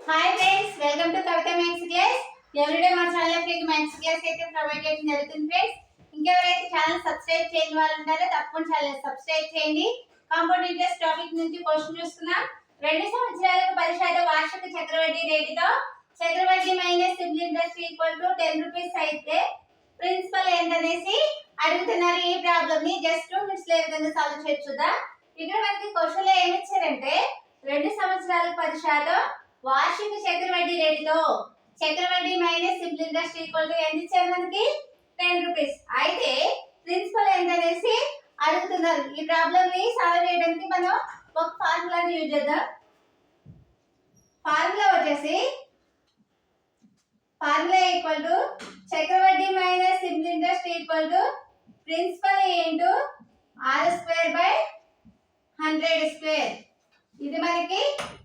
Hi friends, welcome to Kavitha maths class. Everyday మా channel కి maths class అయితే provide చేయడం జరుగుతుంది ఫ్రెండ్స్. ఇంకెవరైతే ఛానల్ సబ్స్క్రైబ్ చేయని వాళ్ళు ఉంటారో తప్పకుండా ఛానల్ సబ్స్క్రైబ్ చేయండి. కాంపౌండ్ ఇంట్రెస్ట్ టాపిక్ నుంచి క్వశ్చన్ చూస్తున్నాం. 2 సంవత్సరాలకు 10% వార్షిక చక్రవడ్డీ రేటుతో చక్రవడ్డీ minus simple interest equal to 10 rupees అయితే ప్రిన్సిపల్ ఎంత అనేసి అడుగుతున్నారు. ఈ ప్రాబ్లమ్ ని జస్ట్ 2 మినిట్స్ లో ఏ విధంగా సాల్వ్ చేయొచ్చుదా. ఇక్కడ మనకి క్వశ్చన్ లో ఏమి ఇచ్చారంటే 2 సంవత్సరాలకు 10% వార్షిక చక్రవడ్డీ రేటుతో చక్రవడ్డీ minus simple interest equal to ఎంత ఇచ్చారు మనకి 10 రూపీస్ అయితే ప్రిన్సిపల్ ఎంత అనేసి అడుగుతున్నారు. ఈ ప్రాబ్లమ్ ని సాల్వ్ చేయడానికి మనం ఒక ఫార్ములాని యూజ్ చేద్దాం. ఫార్ములా వచ్చేసి ఫార్ములా ఈక్వల్ టు చక్రవడ్డీ minus simple interest equal to principal into r square by 100 square. ఇది మనకి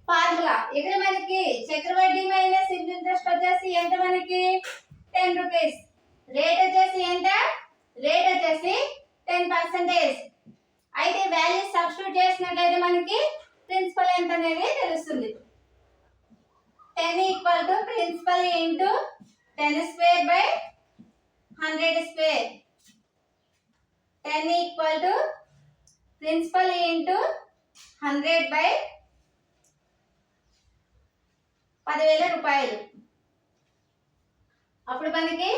ఫార్ములా. ఇక్కడ మనకి చక్రవడ్డీ మైనస్ సింపుల్ ఇంట్రెస్ట్ వచ్చేసి ఎంత మనకి 10 రూపీస్. రేట్ వచ్చేసి ఎంత? రేట్ వచ్చేసి 10%. అయితే వాల్యూ సబ్స్టిట్యూట్ చేసినట్లయితే మనకి ప్రిన్సిపల్ ఎంత అనేది తెలుస్తుంది. 10 equal to principal into 10 square by 100 square. 10 equal to principal into 100 by 10,000 రూపాయలు. అప్పుడు మనకి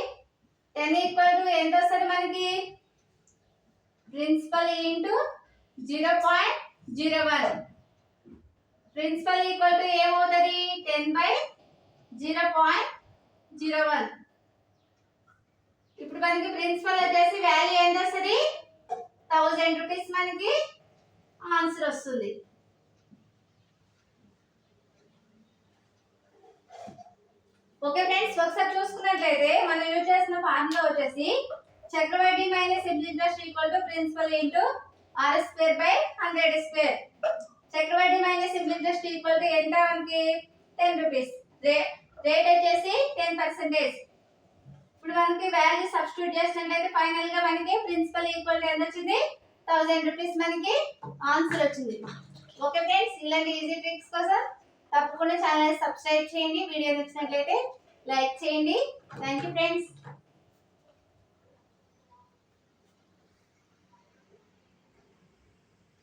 10 ఈక్వల్ టు ఎంత వస్తుంది మనకి? Principal into 0.01. Principal equal to ఏమవుతుంది? 10 బై 0.01. ఇప్పుడు మనకి ప్రిన్సిపల్ వచ్చేసి వాల్యూ ఎంత వస్తుంది? 1000 రూపీస్ మనకి ఆన్సర్ వస్తుంది. ఓకే ఫ్రెండ్స్, ఒకసారి చూసుకున్నట్లయితే మనం యూజ్ చేసిన ఫార్ములా వచ్చేసి చక్రవడ్డీ minus simple interest equal to principal into r square by 100 square. చక్రవడ్డీ minus simple interest equal to ఎంత మనకి 10 రూపీస్. రేట్ వచ్చేసి 10%. ఇప్పుడు మనకి వాల్యూ సబ్స్టిట్యూట్ చేసినట్లయితే ఫైనల్ గా మనకి ప్రిన్సిపల్ ఈక్వల్ టు ఎంత వచ్చింది? 1000 రూపీస్ మనకి ఆన్సర్ వచ్చింది. ఓకే ఫ్రెండ్స్, ఇలాంటి ఈజీ ట్రిక్స్ కోసం తప్పకుండా ఛానల్ సబ్స్క్రైబ్ చేయండి. వీడియో నచ్చినట్లయితే లైక్ చేయండి. Thank you friends.